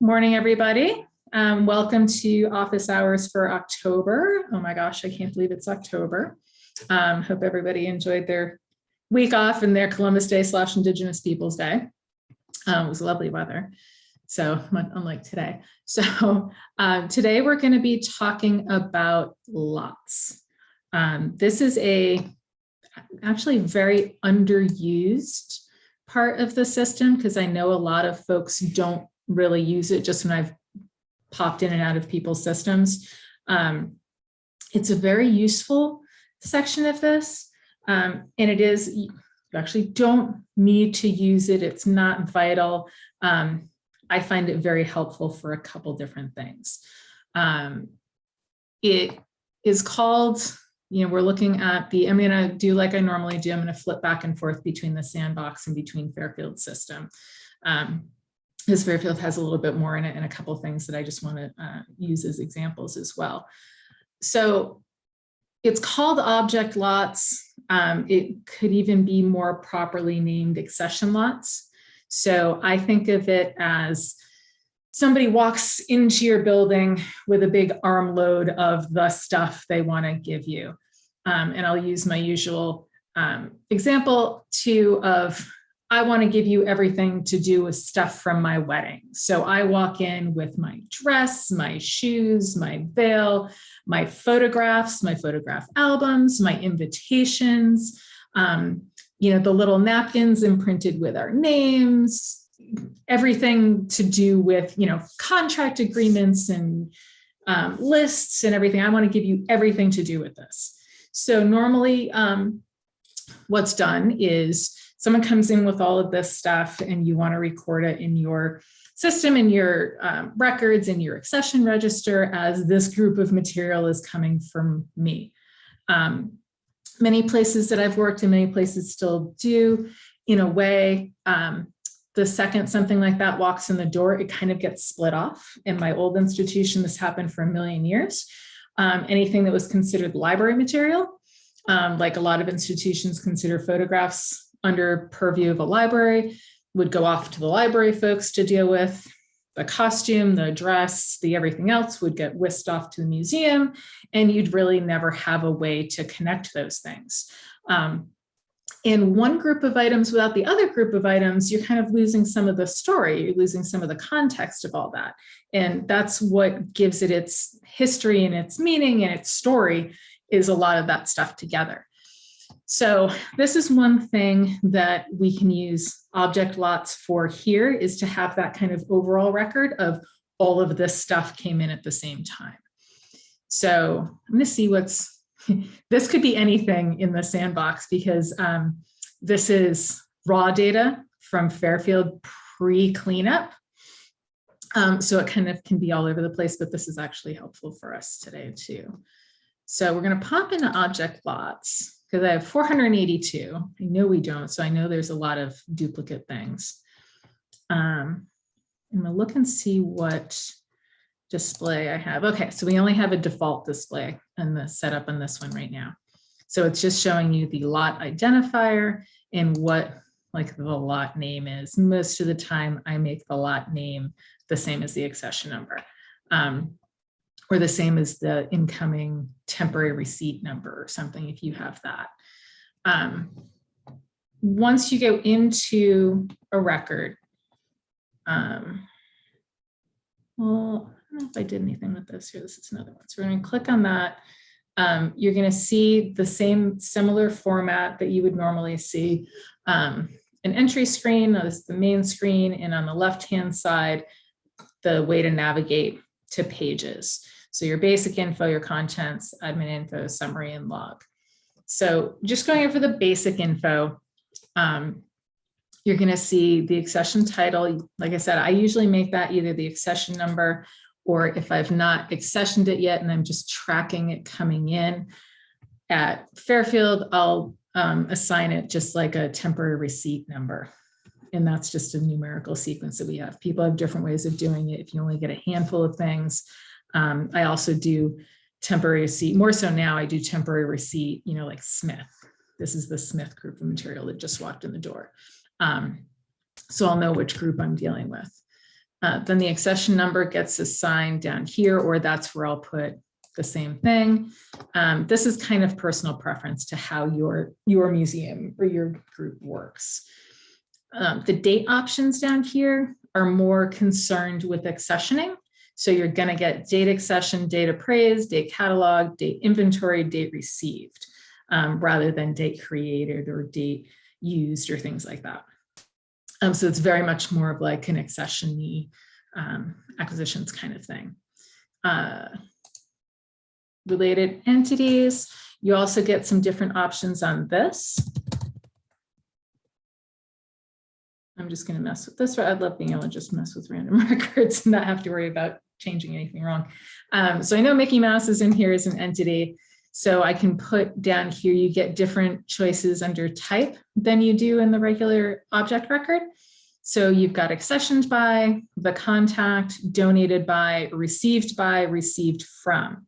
Morning, everybody. Welcome to office hours for October. Oh my gosh, I can't believe it's October. Hope everybody enjoyed their week off and their Columbus Day / Indigenous Peoples Day. It was lovely weather, so unlike today. So today we're going to be talking about lots. This is actually very underused part of the system because I know a lot of folks don't really use it just when I've popped in and out of people's systems. It's a very useful section of this. And it is, you actually don't need to use it. It's not vital. I find it very helpful for a couple different things. It is called, we're looking at I'm going to do like I normally do. I'm going to flip back and forth between the sandbox and between Fairfield system. Because Fairfield has a little bit more in it and a couple of things that I just want to use as examples as well. So it's called object lots. It could even be more properly named accession lots. So I think of it as somebody walks into your building with a big armload of the stuff they want to give you. And I'll use my usual example too of I want to give you everything to do with stuff from my wedding. So I walk in with my dress, my shoes, my veil, my photographs, my photograph albums, my invitations, the little napkins imprinted with our names, everything to do with, contract agreements and lists and everything. I want to give you everything to do with this. So normally what's done is someone comes in with all of this stuff and you want to record it in your system, in your records, in your accession register as this group of material is coming from me. Many places that I've worked in, many places still do, in a way, the second something like that walks in the door, it kind of gets split off. In my old institution, this happened for a million years. Anything that was considered library material, like a lot of institutions consider photographs under purview of a library, would go off to the library folks to deal with. The costume, the dress, the everything else would get whisked off to the museum, and you'd really never have a way to connect those things. In one group of items without the other group of items, you're kind of losing some of the story, you're losing some of the context of all that. And that's what gives it its history and its meaning and its story, is a lot of that stuff together. So this is one thing that we can use object lots for here, is to have that kind of overall record of all of this stuff came in at the same time. So I'm going to see this could be anything in the sandbox, because this is raw data from Fairfield pre-cleanup. So it kind of can be all over the place, but this is actually helpful for us today too. So we're going to pop into object lots, because I have 482. I know we don't, so I know there's a lot of duplicate things. I'm gonna look and see what display I have. Okay, so we only have a default display and the setup on this one right now. So it's just showing you the lot identifier and what the lot name is. Most of the time I make the lot name the same as the accession number. Or the same as the incoming temporary receipt number or something, if you have that. Once you go into a record, well, I don't know if I did anything with this here. This is another one. So we're going to click on that. You're going to see the similar format that you would normally see. An entry screen, this is the main screen, and on the left-hand side, the way to navigate to pages. So your basic info, your contents, admin info, summary, and log. So just going over the basic info, you're going to see the accession title. Like I said, I usually make that either the accession number, or if I've not accessioned it yet and I'm just tracking it coming in at Fairfield, I'll assign it just like a temporary receipt number. And that's just a numerical sequence that we have. People have different ways of doing it. If you only get a handful of things, I also do temporary receipt. More so now, I do temporary receipt, like Smith. This is the Smith group of material that just walked in the door. So I'll know which group I'm dealing with. Then the accession number gets assigned down here, or that's where I'll put the same thing. This is kind of personal preference to how your museum or your group works. The date options down here are more concerned with accessioning. So you're going to get date accession, date appraised, date catalog, date inventory, date received, rather than date created or date used or things like that. So it's very much more of like an accession-y acquisitions kind of thing. Related entities, you also get some different options on this. I'm just going to mess with this. I'd love being able to just mess with random records and not have to worry about changing anything wrong. So I know Mickey Mouse is in here as an entity. So I can put down here, you get different choices under type than you do in the regular object record. So you've got accessioned by, the contact, donated by, received from.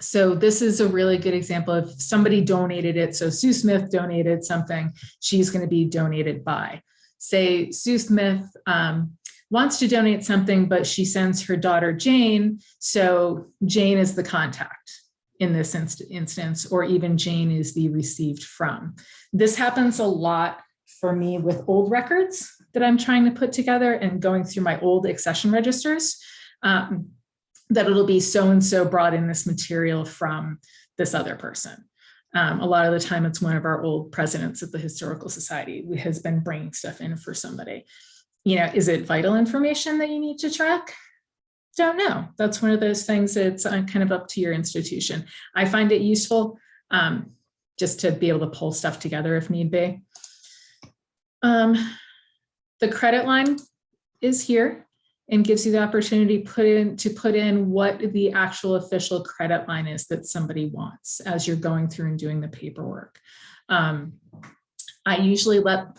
So this is a really good example of somebody donated it. So Sue Smith donated something, she's going to be donated by. Say Sue Smith wants to donate something, but she sends her daughter Jane. So Jane is the contact in this instance, or even Jane is the received from. This happens a lot for me with old records that I'm trying to put together and going through my old accession registers. That it'll be so-and-so brought in this material from this other person. A lot of the time it's one of our old presidents of the Historical Society who has been bringing stuff in for somebody. You know, is it vital information that you need to track? Don't know. That's one of those things that's kind of up to your institution. I find it useful just to be able to pull stuff together if need be. The credit line is here and gives you the opportunity to put in what the actual official credit line is that somebody wants as you're going through and doing the paperwork. I usually let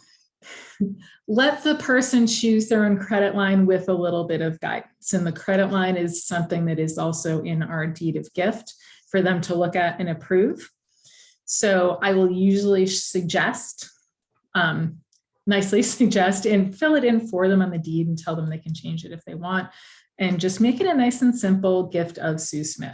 the person choose their own credit line with a little bit of guidance. And the credit line is something that is also in our deed of gift for them to look at and approve. So I will usually suggest, nicely suggest, and fill it in for them on the deed and tell them they can change it if they want, and just make it a nice and simple gift of Sue Smith.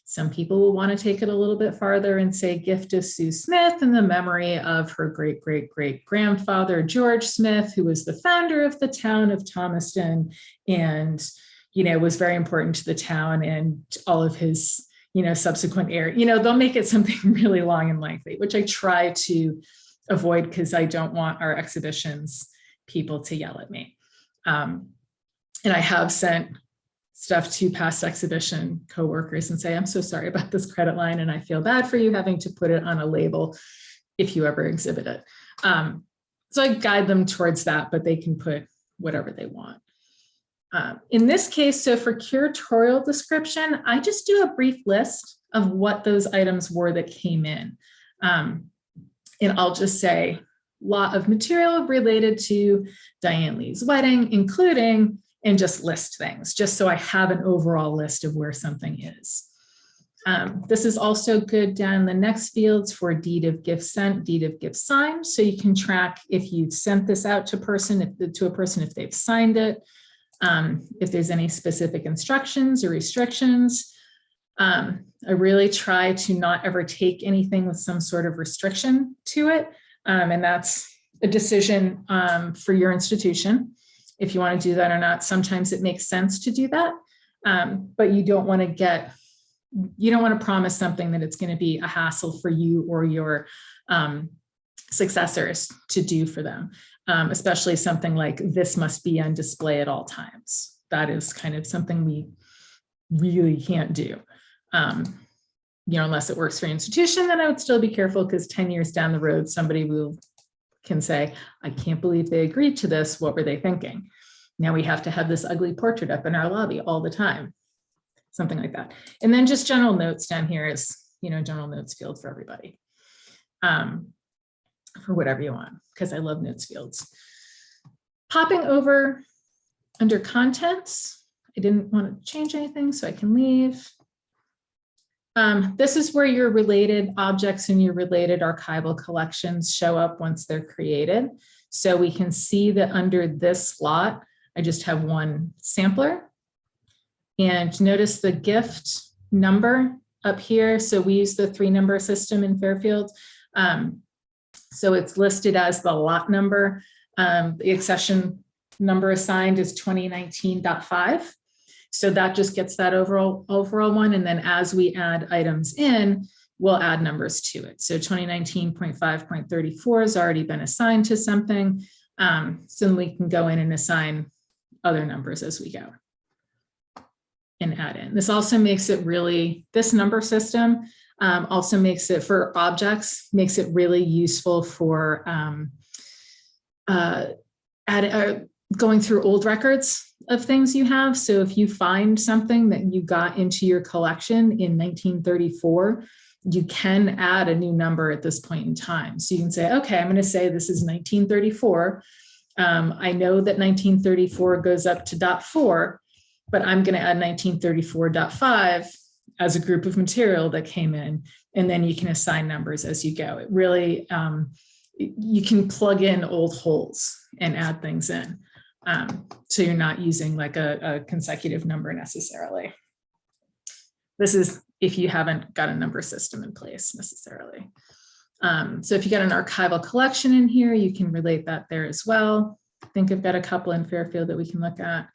Some people will want to take it a little bit farther and say gift of Sue Smith in the memory of her great-great-great-grandfather, George Smith, who was the founder of the town of Thomaston and, you know, was very important to the town and all of his, you know, subsequent heir. You know, they'll make it something really long and lengthy, which I try to avoid because I don't want our exhibitions people to yell at me. And I have sent stuff to past exhibition coworkers and say, I'm so sorry about this credit line and I feel bad for you having to put it on a label if you ever exhibit it. So I guide them towards that, but they can put whatever they want. In this case, so for curatorial description, I just do a brief list of what those items were that came in. And I'll just say, lot of material related to Diane Lee's wedding, including, and just list things, just so I have an overall list of where something is. This is also good down the next fields for deed of gift sent, deed of gift signed, so you can track if you've sent this out to a person, if they've signed it, if there's any specific instructions or restrictions. I really try to not ever take anything with some sort of restriction to it. And that's a decision for your institution, if you want to do that or not. Sometimes it makes sense to do that, but you don't want to promise something that it's going to be a hassle for you or your successors to do for them, especially something like this must be on display at all times. That is kind of something we really can't do. You know, unless it works for your institution, then I would still be careful, because 10 years down the road, somebody can say, I can't believe they agreed to this. What were they thinking? Now we have to have this ugly portrait up in our lobby all the time, something like that. And then just general notes down here is, you know, general notes field for everybody, for whatever you want, because I love notes fields. Popping over under contents, I didn't want to change anything, so I can leave. This is where your related objects and your related archival collections show up once they're created. So we can see that under this lot, I just have one sampler. And notice the gift number up here. So we use the 3-number system in Fairfield. So it's listed as the lot number. The accession number assigned is 2019.5. So that just gets that overall one. And then as we add items in, we'll add numbers to it. So 2019.5.34 has already been assigned to something. So we can go in and assign other numbers as we go and add in. This also makes it really, this number system also makes it for objects, makes it really useful for going through old records of things you have. So if you find something that you got into your collection in 1934, you can add a new number at this point in time. So you can say, okay, I'm going to say this is 1934. I know that 1934 goes up to .4, but I'm going to add 1934.5 as a group of material that came in, and then you can assign numbers as you go. It really, you can plug in old holes and add things in. So you're not using like a consecutive number necessarily. This is if you haven't got a number system in place necessarily. So if you got an archival collection in here, you can relate that there as well. I think I've got a couple in Fairfield that we can look at.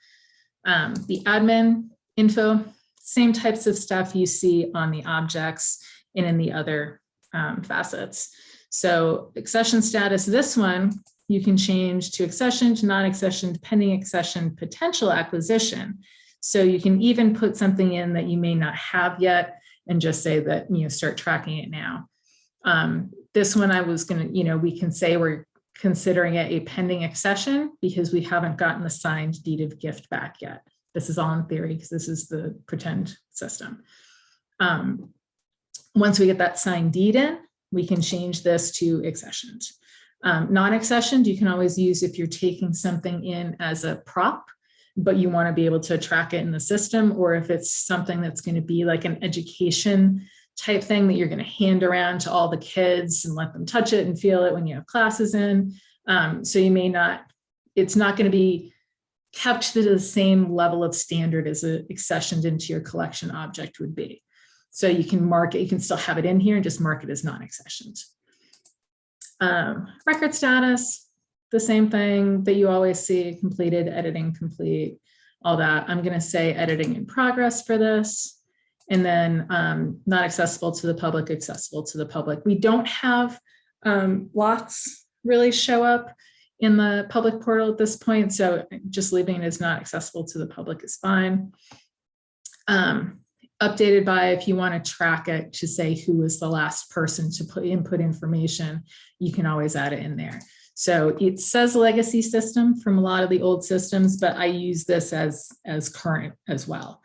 The admin info, same types of stuff you see on the objects and in the other facets. So accession status, this one, you can change to accession, to non-accession, pending accession, potential acquisition. So you can even put something in that you may not have yet and just say that, start tracking it now. This one I was gonna, we can say we're considering it a pending accession because we haven't gotten the signed deed of gift back yet. This is all in theory because this is the pretend system. Once we get that signed deed in, we can change this to accessioned. Non-accessioned, you can always use if you're taking something in as a prop, but you want to be able to track it in the system, or if it's something that's going to be like an education type thing that you're going to hand around to all the kids and let them touch it and feel it when you have classes in. So you may not, it's not going to be kept to the same level of standard as an accessioned into your collection object would be. So you can mark it, you can still have it in here and just mark it as non-accessioned. Record status, the same thing that you always see, completed, editing, complete, all that. I'm going to say editing in progress for this. And then not accessible to the public, accessible to the public. We don't have lots really show up in the public portal at this point. So just leaving it as not accessible to the public is fine. Updated by, if you want to track it to say who was the last person to put input information, you can always add it in there. So it says legacy system from a lot of the old systems, but I use this as current as well.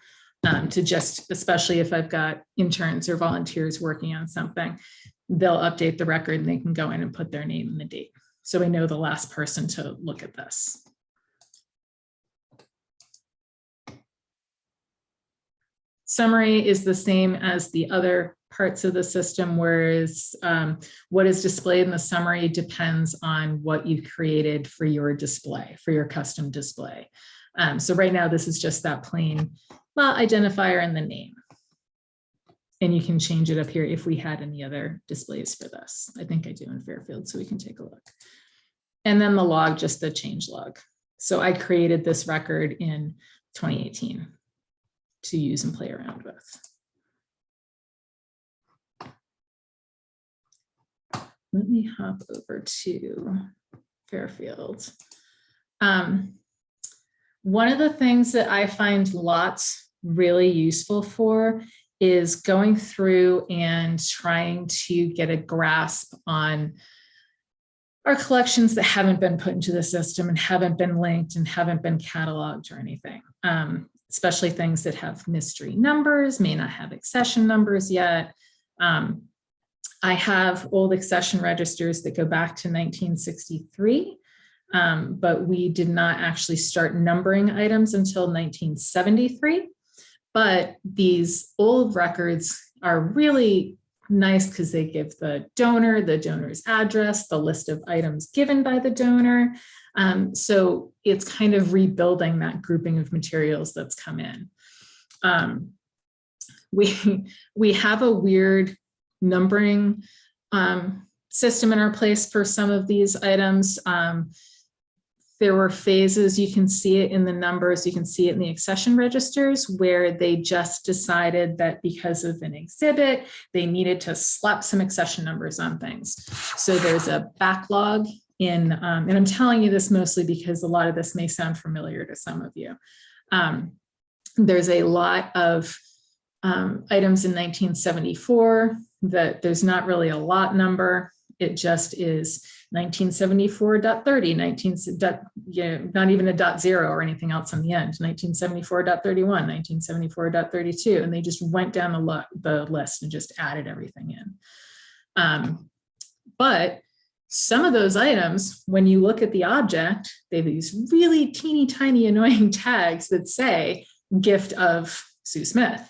To just, especially if I've got interns or volunteers working on something, they'll update the record and they can go in and put their name and the date. So we know the last person to look at this. Summary is the same as the other parts of the system, whereas what is displayed in the summary depends on what you created for your display, for your custom display. So right now, this is just that plain lot identifier and the name. And you can change it up here if we had any other displays for this. I think I do in Fairfield, so we can take a look. And then the log, just the change log. So I created this record in 2018 to use and play around with. Let me hop over to Fairfield. One of the things that I find lots really useful for is going through and trying to get a grasp on our collections that haven't been put into the system and haven't been linked and haven't been cataloged or anything, especially things that have mystery numbers, may not have accession numbers yet. I have old accession registers that go back to 1963, but we did not actually start numbering items until 1973. But these old records are really nice because they give the donor's address, the list of items given by the donor. So it's kind of rebuilding that grouping of materials that's come in. We have a weird numbering system in our place for some of these items. There were phases, you can see it in the numbers, you can see it in the accession registers, where they just decided that because of an exhibit, they needed to slap some accession numbers on things. So there's a backlog in, and I'm telling you this mostly because a lot of this may sound familiar to some of you. There's a lot of items in 1974 that there's not really a lot number. It just is 1974.30, not even a .0 or anything else on the end, 1974.31, 1974.32, and they just went down the list and just added everything in. But some of those items, when you look at the object, they have these really teeny tiny annoying tags that say gift of Sue Smith.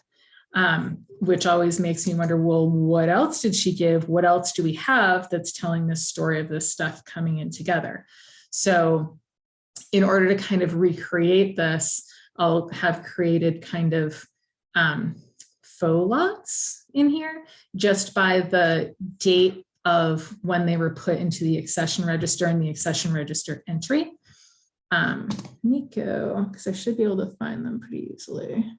Which always makes me wonder, well, what else did she give? What else do we have that's telling this story of this stuff coming in together? So in order to kind of recreate this, I'll have created kind of faux lots in here just by the date of when they were put into the accession register and the accession register entry. Let me go, because I should be able to find them pretty easily.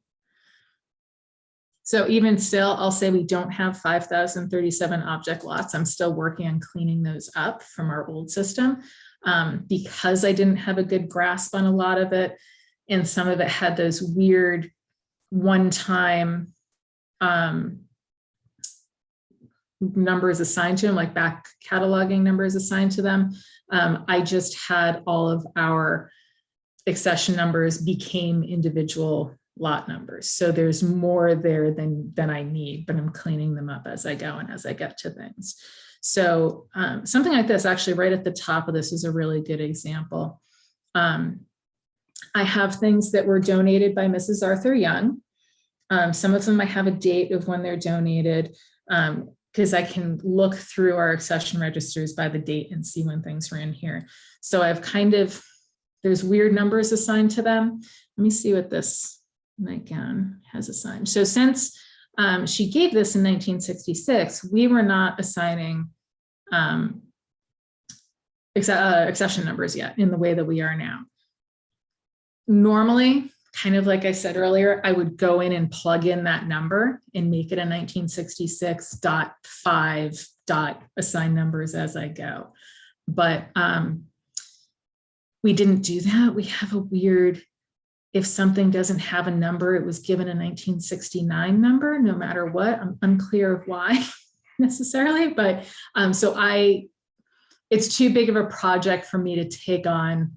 So even still, I'll say we don't have 5,037 object lots. I'm still working on cleaning those up from our old system because I didn't have a good grasp on a lot of it. And some of it had those weird one-time numbers assigned to them, like back cataloging numbers assigned to them. I just had all of our accession numbers became individual lot numbers. So there's more there than I need, but I'm cleaning them up as I go and as I get to things. So something like this, actually right at the top of this is a really good example. I have things that were donated by Mrs. Arthur Young. Some of them I have a date of when they're donated because I can look through our accession registers by the date and see when things were in here. So I've kind of, there's weird numbers assigned to them. Let me see what this nightgown has assigned. So since she gave this in 1966, we were not assigning accession numbers yet in the way that we are now. Normally, kind of like I said earlier, I would go in and plug in that number and make it a 1966.5 assign numbers as I go. But we didn't do that. We have a weird, if something doesn't have a number, it was given a 1969 number, no matter what. I'm unclear of why necessarily, but so it's too big of a project for me to take on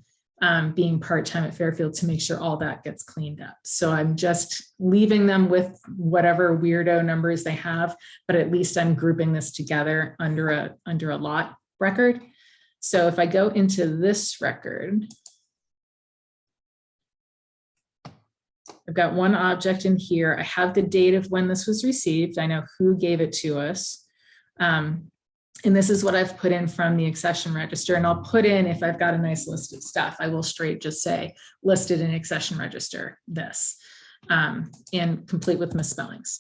being part-time at Fairfield to make sure all that gets cleaned up. So I'm just leaving them with whatever weirdo numbers they have, but at least I'm grouping this together under a lot record. So if I go into this record, I've got one object in here. I have the date of when this was received. I know who gave it to us. And this is what I've put in from the accession register. And I'll put in, if I've got a nice list of stuff, I will straight just say listed in accession register, this, and complete with misspellings.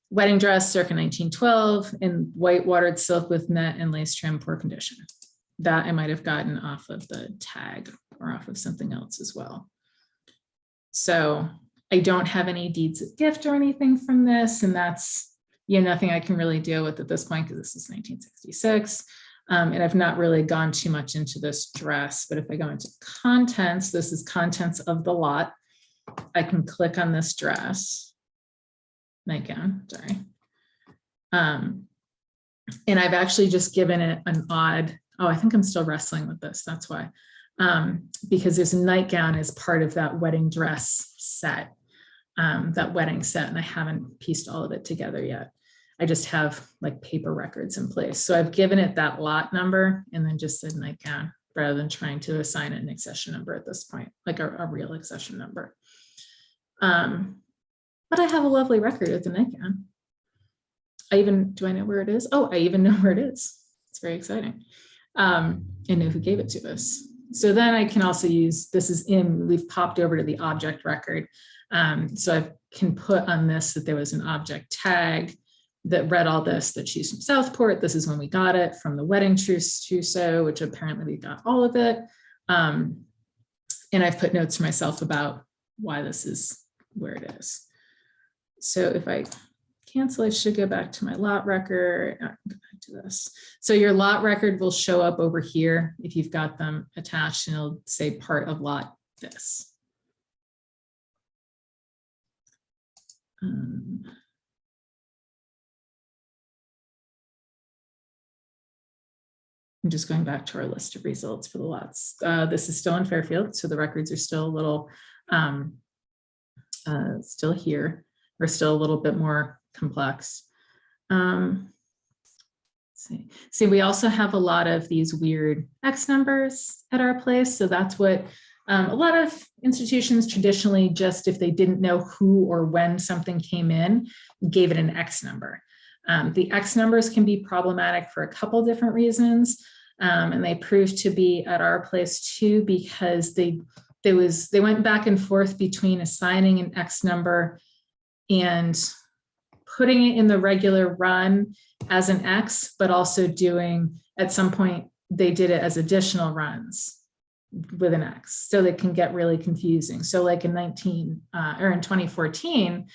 Wedding dress circa 1912 in white watered silk with net and lace trim, poor condition. That I might have gotten off of the tag or off of something else as well. So I don't have any deeds of gift or anything from this, and that's nothing I can really deal with at this point because this is 1966. And I've not really gone too much into this dress, but if I go into contents, this is contents of the lot. I can click on this dress, nightgown, sorry. And I've actually just given it an odd, oh, I think I'm still wrestling with this, that's why. Because there's a nightgown as part of that wedding dress set, that wedding set, and I haven't pieced all of it together yet. I just have like paper records in place. So I've given it that lot number and then just said nightgown rather than trying to assign it an accession number at this point, like a real accession number. But I have a lovely record of the nightgown. do I know where it is? Oh, I even know where it is. It's very exciting. I know who gave it to us. So then I can also use, we've popped over to the object record. So I can put on this that there was an object tag that read all this, that she's from Southport. This is when we got it from the wedding trousseau, which apparently we got all of it. And I've put notes for myself about why this is where it is. So if I cancel, I should go back to my lot record. Go back to this. So your lot record will show up over here if you've got them attached, and it'll say part of lot this. I'm just going back to our list of results for the lots. This is still in Fairfield, so the records are still a little, still here. We're still a little bit more complex. See, we also have a lot of these weird X numbers at our place. So that's what a lot of institutions traditionally, just if they didn't know who or when something came in, gave it an X number. The X numbers can be problematic for a couple different reasons. And they proved to be at our place too, because they went back and forth between assigning an X number and putting it in the regular run as an X, but also doing, at some point, they did it as additional runs with an X. So they can get really confusing. So like in 2014,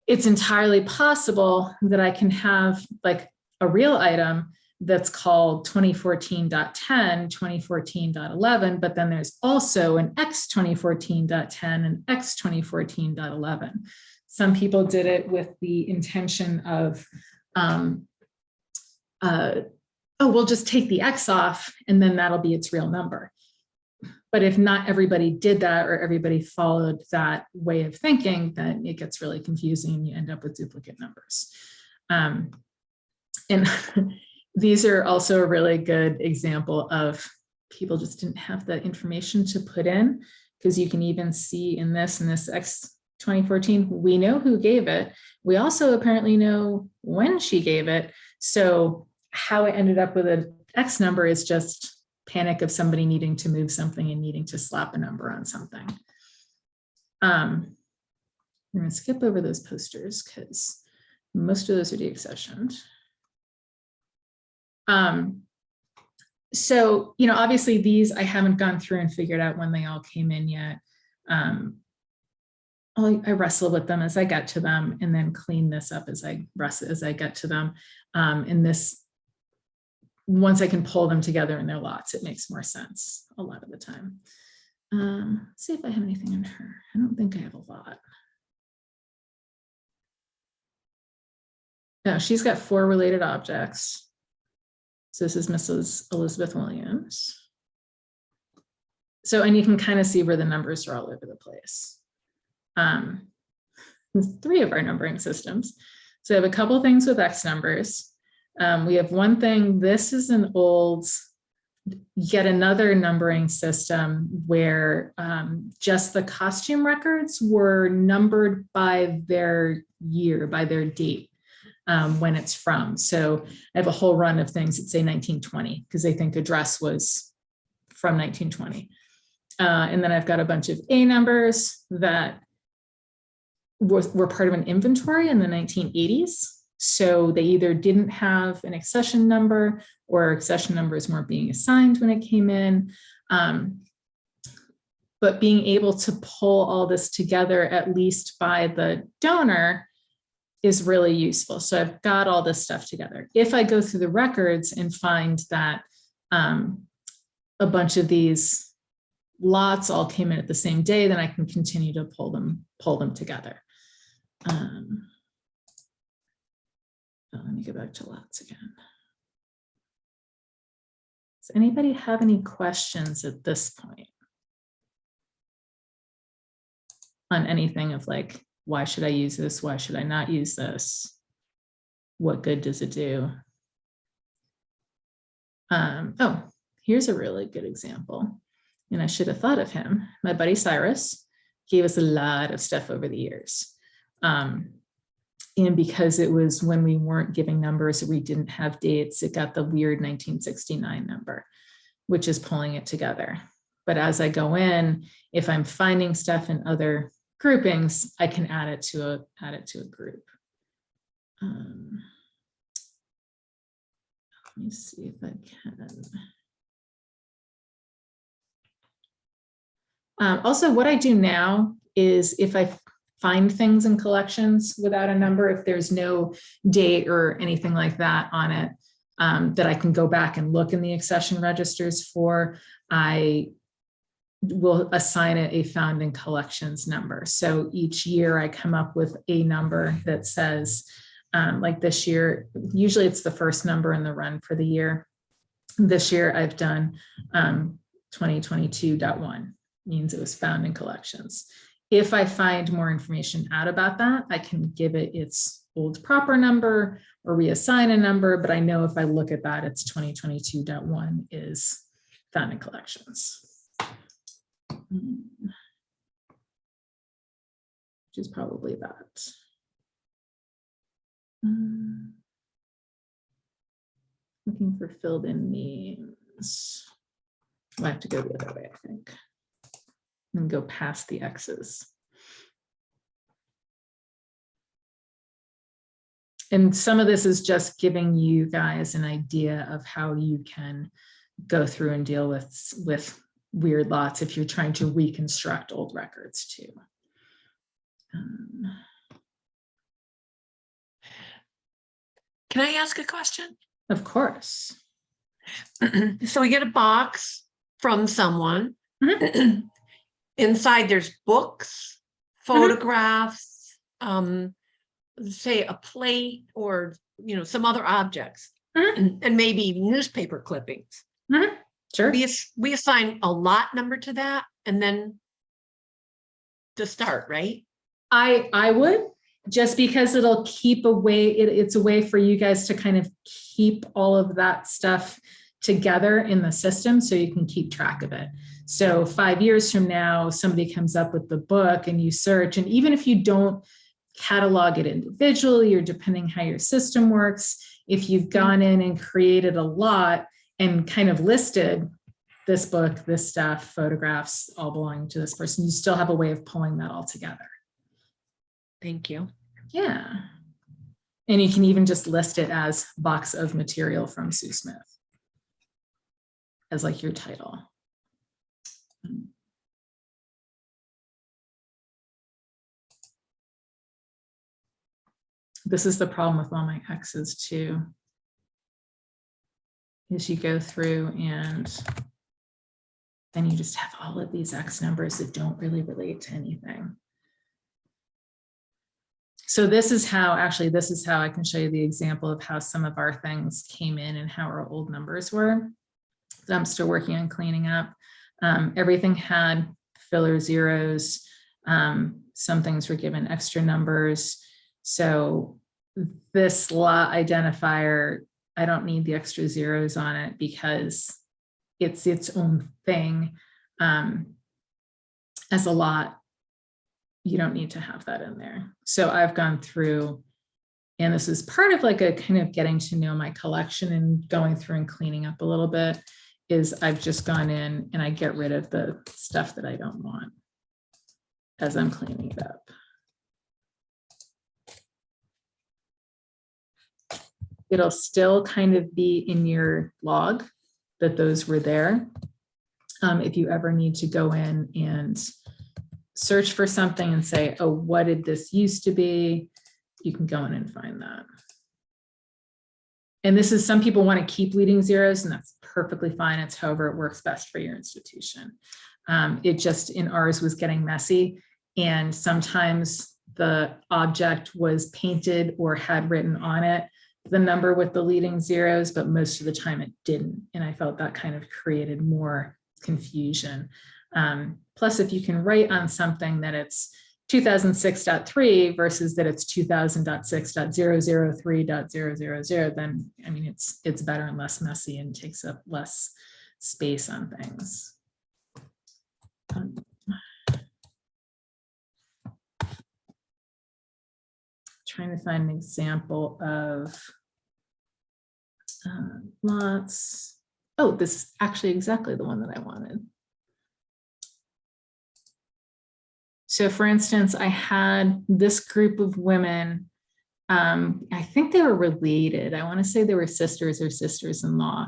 it's entirely possible that I can have like a real item that's called 2014.10, 2014.11, but then there's also an X 2014.10 and X 2014.11. Some people did it with the intention of, we'll just take the X off and then that'll be its real number. But if not everybody did that or everybody followed that way of thinking, then it gets really confusing and you end up with duplicate numbers. And these are also a really good example of people just didn't have the information to put in, because you can even see in this X 2014, we know who gave it. We also apparently know when she gave it. So how it ended up with an X number is just panic of somebody needing to move something and needing to slap a number on something. I'm going to skip over those posters because most of those are deaccessioned. So, obviously these I haven't gone through and figured out when they all came in yet. I wrestle with them as I get to them and then clean this up as I get to them. And this, once I can pull them together in their lots, it makes more sense a lot of the time. Let's see if I have anything in her. I don't think I have a lot. No, she's got 4 related objects. So this is Mrs. Elizabeth Williams. So, and you can kind of see where the numbers are all over the place. 3 of our numbering systems. So I have a couple things with X numbers. We have one thing, this is an old, yet another numbering system where just the costume records were numbered by their year, by their date, when it's from. So I have a whole run of things that say 1920, because they think a dress was from 1920. And then I've got a bunch of A numbers that were part of an inventory in the 1980s. So they either didn't have an accession number or accession numbers weren't being assigned when it came in. But being able to pull all this together, at least by the donor, is really useful. So I've got all this stuff together. If I go through the records and find that a bunch of these lots all came in at the same day, then I can continue to pull them together. Let me go back to lots again. Does anybody have any questions at this point on anything of like, why should I use this? Why should I not use this? What good does it do? Oh, here's a really good example. And I should have thought of him. My buddy Cyrus gave us a lot of stuff over the years. And because it was when we weren't giving numbers, we didn't have dates, it got the weird 1969 number, which is pulling it together. But as I go in, if I'm finding stuff in other groupings, I can add it to a group. Let me see if I can. Also, what I do now is if I find things in collections without a number, if there's no date or anything like that on it, that I can go back and look in the accession registers for, I will assign it a found in collections number. So each year I come up with a number that says, like this year, usually it's the first number in the run for the year. This year I've done 2022.1, means it was found in collections. If I find more information out about that, I can give it its old proper number or reassign a number, but I know if I look at that, it's 2022.1 is found in collections. Which is probably that. Looking for filled in names. I have to go the other way, I think, and go past the X's. And some of this is just giving you guys an idea of how you can go through and deal with weird lots if you're trying to reconstruct old records too. Can I ask a question? Of course. So we get a box from someone. Mm-hmm. Inside there's books, photographs, say a plate or, you know, some other objects, and maybe newspaper clippings. Sure. We assign a lot number to that and then to start, right? I would, just because it'll keep away, it's a way for you guys to kind of keep all of that stuff together in the system so you can keep track of it. So 5 years from now, somebody comes up with the book and you search, and even if you don't catalog it individually or depending how your system works, if you've gone in and created a lot and kind of listed this book, this stuff, photographs, all belonging to this person, you still have a way of pulling that all together. Thank you. Yeah. And you can even just list it as box of material from Sue Smith as like your title. This is the problem with all my X's too, is you go through and then you just have all of these X numbers that don't really relate to anything. So this is how I can show you the example of how some of our things came in and how our old numbers were. So I'm still working on cleaning up. Everything had filler zeros. Some things were given extra numbers. So this lot identifier, I don't need the extra zeros on it because it's its own thing. As a lot, you don't need to have that in there. So I've gone through, and this is part of like a kind of getting to know my collection and going through and cleaning up a little bit, is I've just gone in and I get rid of the stuff that I don't want as I'm cleaning it up. It'll still kind of be in your log that those were there. If you ever need to go in and search for something and say, oh, what did this used to be? You can go in and find that. And this is, some people want to keep leading zeros, and that's perfectly fine. It's however it works best for your institution. It just, in ours, was getting messy. And sometimes the object was painted or had written on it the number with the leading zeros, but most of the time it didn't. And I felt that kind of created more confusion. Plus, if you can write on something that it's 2006.3 versus that it's 2000.6.003.000, then I mean it's better and less messy and takes up less space on things. trying to find an example of lots. Oh, this is actually exactly the one that I wanted. So for instance, I had this group of women. I think they were related. I want to say they were sisters or sisters-in-law.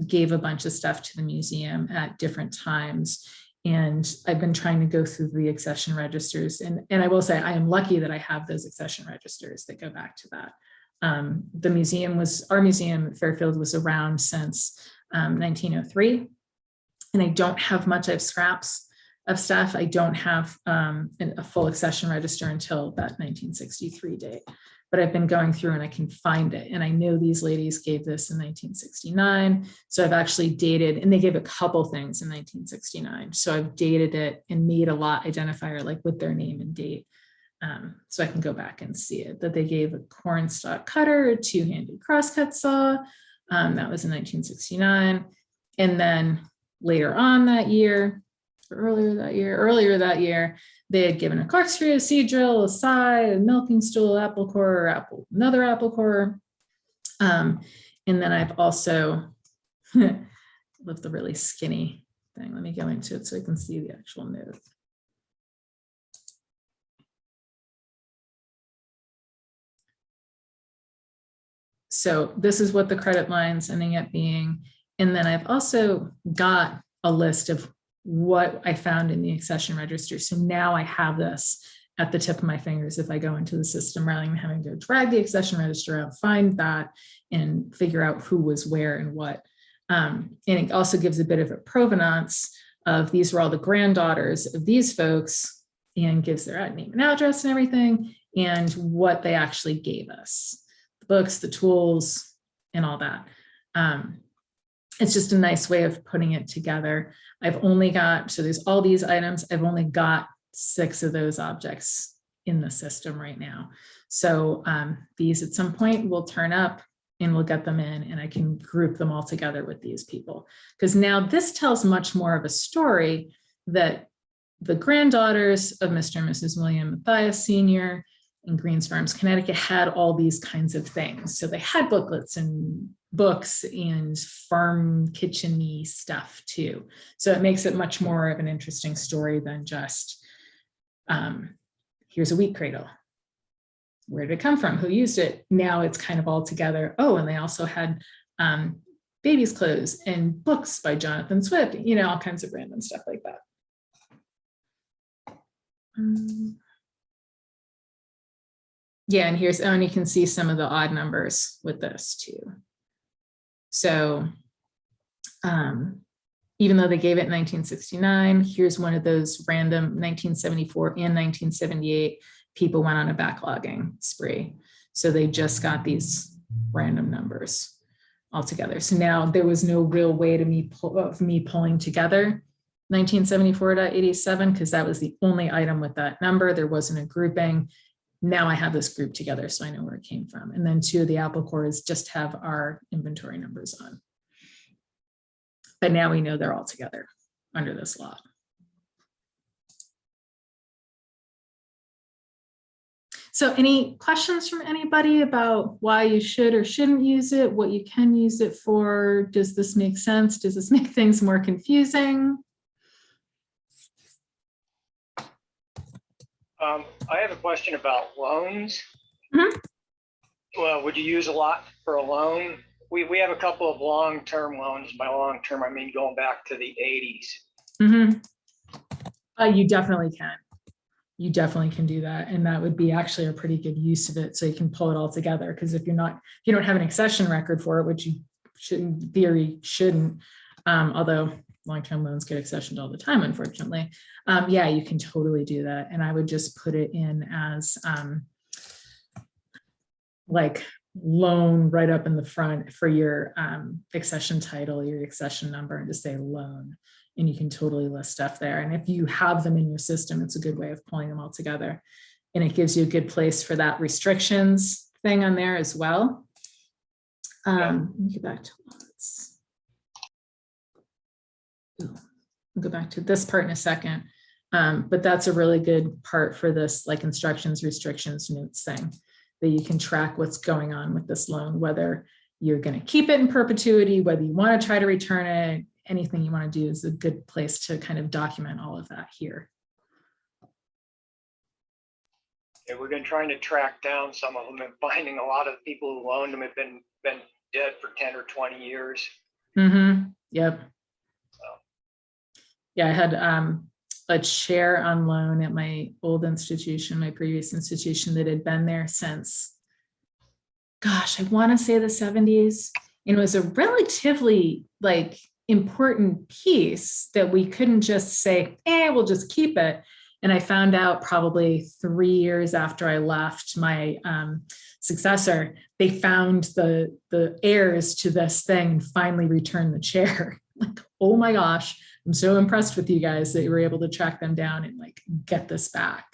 Gave a bunch of stuff to the museum at different times. And I've been trying to go through the accession registers. And I will say I am lucky that I have those accession registers that go back to that. The museum was, our museum at Fairfield was around since 1903. And I don't have much, I have scraps of stuff. I don't have a full accession register until that 1963 date. But I've been going through and I can find it. And I know these ladies gave this in 1969. So I've actually dated, and they gave a couple things in 1969. So I've dated it and made a lot identifier like with their name and date. So I can go back and see it, that they gave a corn stalk cutter, a two-handed crosscut saw. That was in 1969. And then later on that year, earlier that year, they had given a corkscrew, a seed drill, a scythe, a milking stool, apple core, another apple core. And then I've also love the really skinny thing. Let me go into it so I can see the actual note. So this is what the credit line's ending up being. And then I've also got a list of what I found in the accession register. So now I have this at the tip of my fingers if I go into the system, rather than having to drag the accession register out, find that, and figure out who was where and what. And it also gives a bit of a provenance of these were all the granddaughters of these folks, and gives their name and address and everything, and what they actually gave us. The books, the tools, and all that. It's just a nice way of putting it together. I've only got, so there's all these items, I've only got 6 of those objects in the system right now. So these at some point will turn up and we'll get them in, and I can group them all together with these people. Because now this tells much more of a story that the granddaughters of Mr. and Mrs. William Matthias Sr. in Greens Farms, Connecticut had all these kinds of things. So they had booklets and books and farm kitchen-y stuff too. So it makes it much more of an interesting story than just, here's a wheat cradle. Where did it come from? Who used it? Now it's kind of all together. Oh, and they also had baby's clothes and books by Jonathan Swift, you know, all kinds of random stuff like that. Yeah, and here's, oh, and you can see some of the odd numbers with this too. So even though they gave it in 1969, here's one of those random 1974 and 1978, people went on a backlogging spree. So they just got these random numbers all together. So now there was no real way to me pulling together 1974.87 because that was the only item with that number. There wasn't a grouping. Now I have this group together, so I know where it came from. And then 2 of the apple cores just have our inventory numbers on. But now we know they're all together under this lot. So any questions from anybody about why you should or shouldn't use it, what you can use it for? Does this make sense? Does this make things more confusing? I have a question about loans. Mm-hmm. Well, would you use a lot for a loan? We have a couple of long-term loans. By long-term, I mean going back to the 80s. Mm-hmm. You definitely can. You definitely can do that. And that would be actually a pretty good use of it. So you can pull it all together. Because if you don't have an accession record for it, which you should, in theory shouldn't, although long-term loans get accessioned all the time, unfortunately. Yeah, you can totally do that. And I would just put it in as like loan right up in the front for your accession title, your accession number, and just say loan. And you can totally list stuff there. And if you have them in your system, it's a good way of pulling them all together. And it gives you a good place for that restrictions thing on there as well. Let me get back to lots. We'll go back to this part in a second. But that's a really good part for this, like instructions, restrictions, notes thing, that you can track what's going on with this loan, whether you're going to keep it in perpetuity, whether you want to try to return it, anything you want to do is a good place to kind of document all of that here. Yeah, we've been trying to track down some of them and finding a lot of people who loaned them have been dead for 10 or 20 years. Mm-hmm. Yep. So. Yeah, I had a chair on loan at my old institution, my previous institution, that had been there since, gosh, I want to say the 70s. And it was a relatively like important piece that we couldn't just say, we'll just keep it. And I found out probably 3 years after I left, my successor, they found the heirs to this thing and finally returned the chair. Like, oh my gosh, I'm so impressed with you guys that you were able to track them down and like get this back.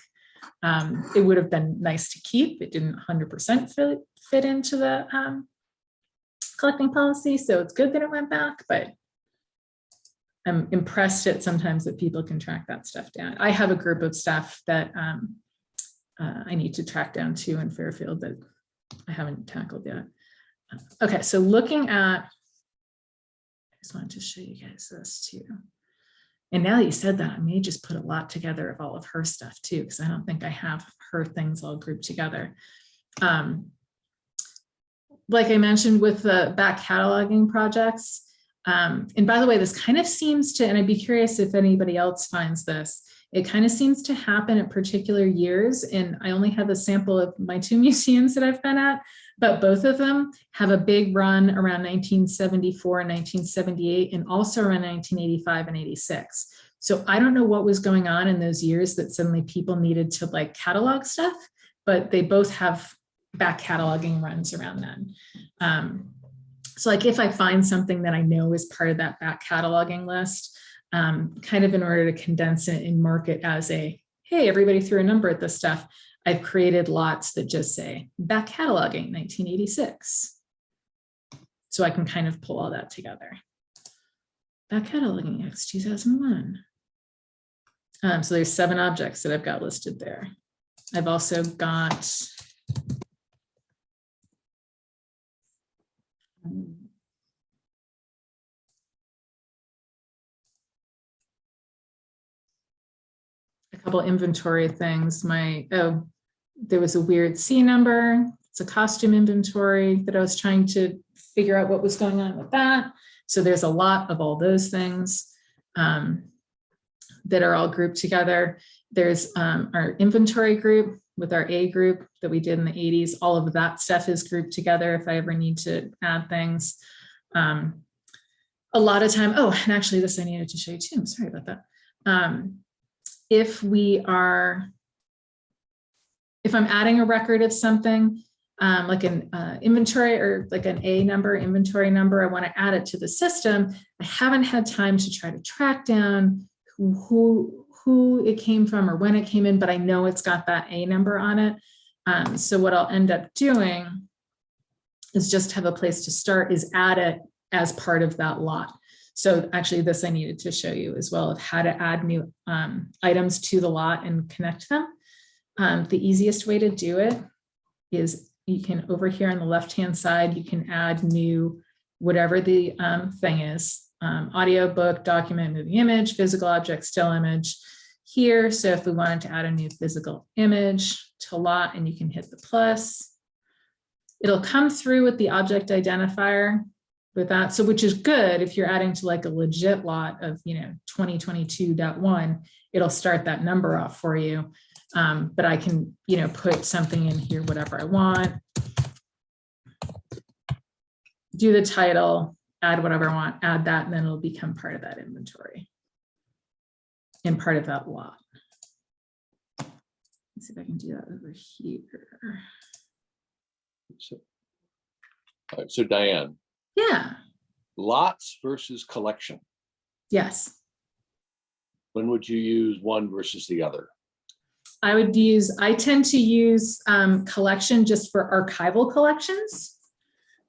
It would have been nice to keep. It didn't 100% fit into the collecting policy. So it's good that it went back, but I'm impressed at sometimes that people can track that stuff down. I have a group of staff that I need to track down too in Fairfield that I haven't tackled yet. Okay, so looking at, I just wanted to show you guys this too. And now that you said that, I may just put a lot together of all of her stuff too, because I don't think I have her things all grouped together. Like I mentioned with the back cataloging projects, and by the way, this kind of seems to, and I'd be curious if anybody else finds this, it kind of seems to happen at particular years. And I only have a sample of my 2 museums that I've been at, but both of them have a big run around 1974 and 1978, and also around 1985 and 86. So I don't know what was going on in those years that suddenly people needed to like catalog stuff, but they both have back cataloging runs around then. So like if I find something that I know is part of that back cataloging list, kind of in order to condense it and mark it as a, hey, everybody threw a number at this stuff, I've created lots that just say back cataloging 1986. So I can kind of pull all that together. Back cataloging X 2001. So there's 7 objects that I've got listed there. I've also got a couple inventory things. There was a weird C number. It's a costume inventory that I was trying to figure out what was going on with that. So there's a lot of all those things that are all grouped together. There's our inventory group with our A group that we did in the 80s. All of that stuff is grouped together if I ever need to add things. A lot of time, oh, and actually this I needed to show you too. I'm sorry about that. If I'm adding a record of something, like an inventory or like an A number, inventory number, I want to add it to the system. I haven't had time to try to track down who it came from or when it came in, but I know it's got that A number on it. So what I'll end up doing is just have a place to start, is add it as part of that lot. So actually this I needed to show you as well, of how to add new items to the lot and connect them. The easiest way to do it is you can, over here on the left-hand side, you can add new, whatever the thing is, audio, book, document, moving image, physical object, still image here. So if we wanted to add a new physical image to lot, and you can hit the plus, it'll come through with the object identifier with that. So which is good if you're adding to like a legit lot of, 2022.1, it'll start that number off for you. But I can, put something in here, whatever I want, do the title, add whatever I want, add that, and then it'll become part of that inventory and part of that lot. Let's see if I can do that over here. So, all right, so Diane. Yeah. Lots versus collection. Yes. When would you use one versus the other? I tend to use collection just for archival collections.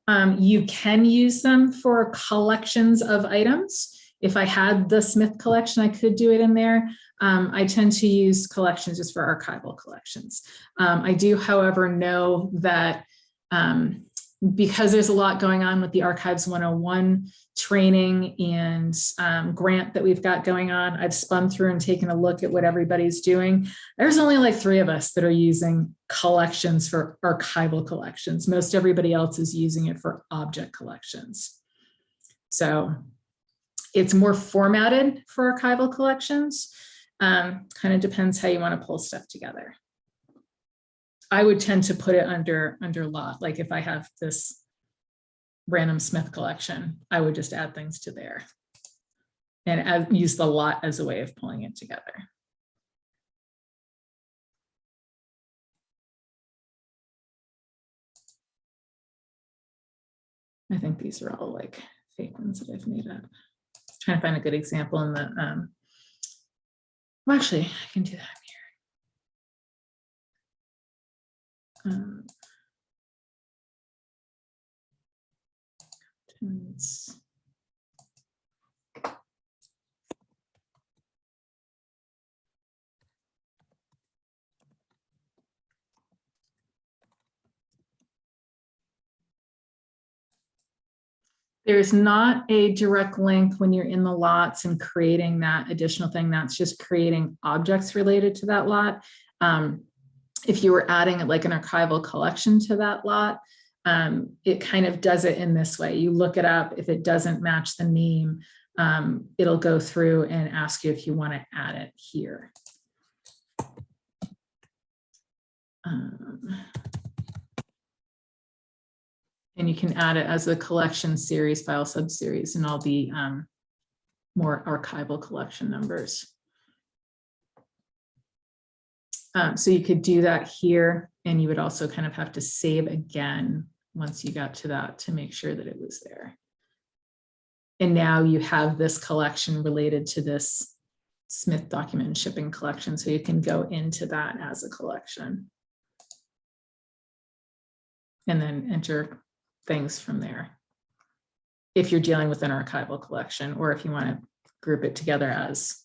You can use them for collections of items If I had the Smith collection, I could do it in there. I tend to use collections just for archival collections. I do, however, know that because there's a lot going on with the Archives 101 training and grant that we've got going on, I've spun through and taken a look at what everybody's doing. There's only like 3 of us that are using collections for archival collections. Most everybody else is using it for object collections. So it's more formatted for archival collections. Kind of depends how you want to pull stuff together. I would tend to put it under lot. Like if I have this random Smith collection, I would just add things to there and use the lot as a way of pulling it together. I think these are all like fake ones that I've made up. Trying to find a good example in the, well, actually, I can do that here. There's not a direct link when you're in the lots and creating that additional thing. That's just creating objects related to that lot. If you were adding like an archival collection to that lot, it kind of does it in this way. You look it up. If it doesn't match the name, it'll go through and ask you if you want to add it here. And you can add it as a collection series, file subseries, and all the more archival collection numbers. So you could do that here, and you would also kind of have to save again once you got to that to make sure that it was there. And now you have this collection related to this Smith document and shipping collection, so you can go into that as a collection. And then enter things from there. If you're dealing with an archival collection, or if you want to group it together as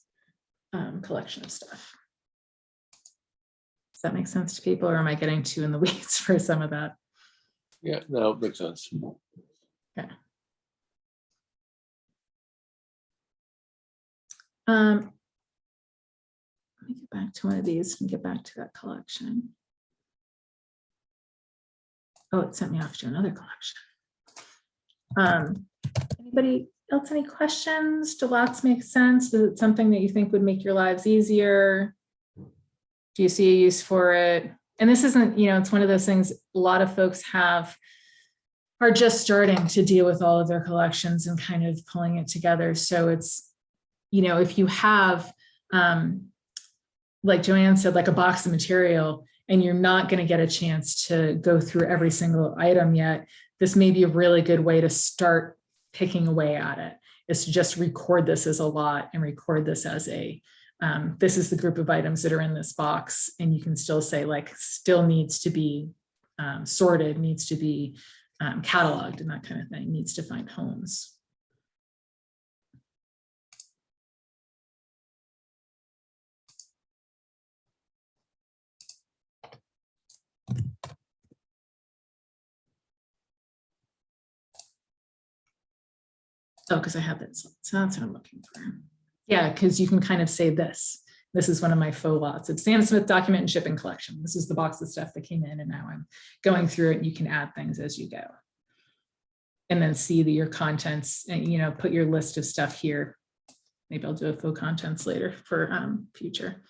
collection of stuff. Does that make sense to people, or am I getting too in the weeds for some of that? Yeah, no, it makes sense. Okay. Let me get back to one of these and get back to that collection. Oh, it sent me off to another collection. Anybody else, any questions? Do lots make sense? Is it something that you think would make your lives easier? Do you see a use for it? And this isn't, it's one of those things a lot of folks are just starting to deal with all of their collections and kind of pulling it together. So it's, if you have, like Joanne said, like a box of material, and you're not going to get a chance to go through every single item yet, this may be a really good way to start picking away at it, is to just record this as a lot and record this as a, this is the group of items that are in this box. And you can still say like, still needs to be sorted, needs to be cataloged and that kind of thing, needs to find homes. Oh, because I have this. So that's what I'm looking for. Yeah, because you can kind of say this. This is one of my faux lots. It's Sam Smith document and shipping collection. This is the box of stuff that came in, and now I'm going through it, and you can add things as you go. And then see your contents, and put your list of stuff here. Maybe I'll do a faux contents later for future.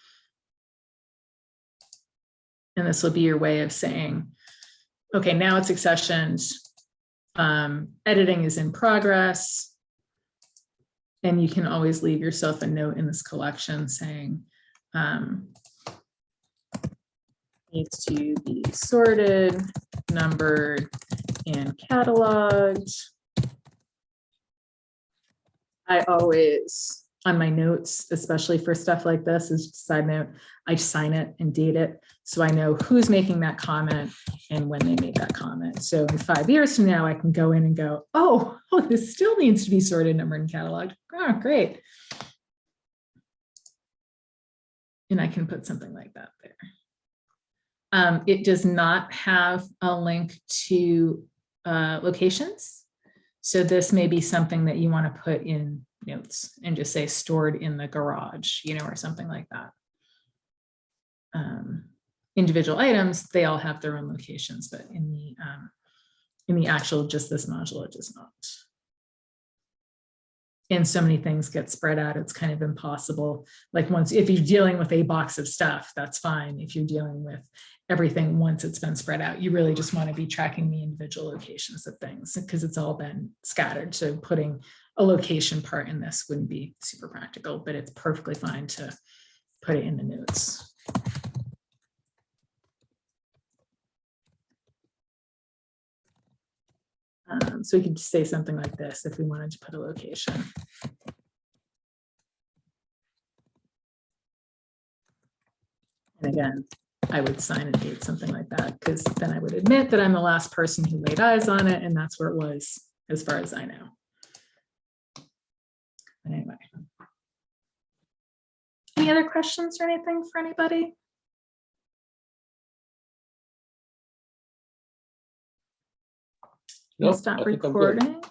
And this will be your way of saying, okay, now it's accessioned. Editing is in progress. And you can always leave yourself a note in this collection saying, needs to be sorted, numbered, and cataloged. I always on my notes, especially for stuff like this, is just a side note, I sign it and date it. So I know who's making that comment and when they made that comment. So in 5 years from now, I can go in and go, oh, this still needs to be sorted, numbered, and cataloged. Oh, great. And I can put something like that there. It does not have a link to locations. So this may be something that you want to put in notes and just say stored in the garage, you know, or something like that. Individual items, they all have their own locations, but in the actual, just this module, it does not. And so many things get spread out, it's kind of impossible. Like once, if you're dealing with a box of stuff, that's fine. If you're dealing with everything once it's been spread out, you really just want to be tracking the individual locations of things because it's all been scattered. So putting a location part in this wouldn't be super practical, but it's perfectly fine to put it in the notes. So we could just say something like this if we wanted to put a location. And again, I would sign and date something like that, because then I would admit that I'm the last person who laid eyes on it, and that's where it was, as far as I know. But anyway. Any other questions or anything for anybody? Nope, Stop I think I'm good. recording.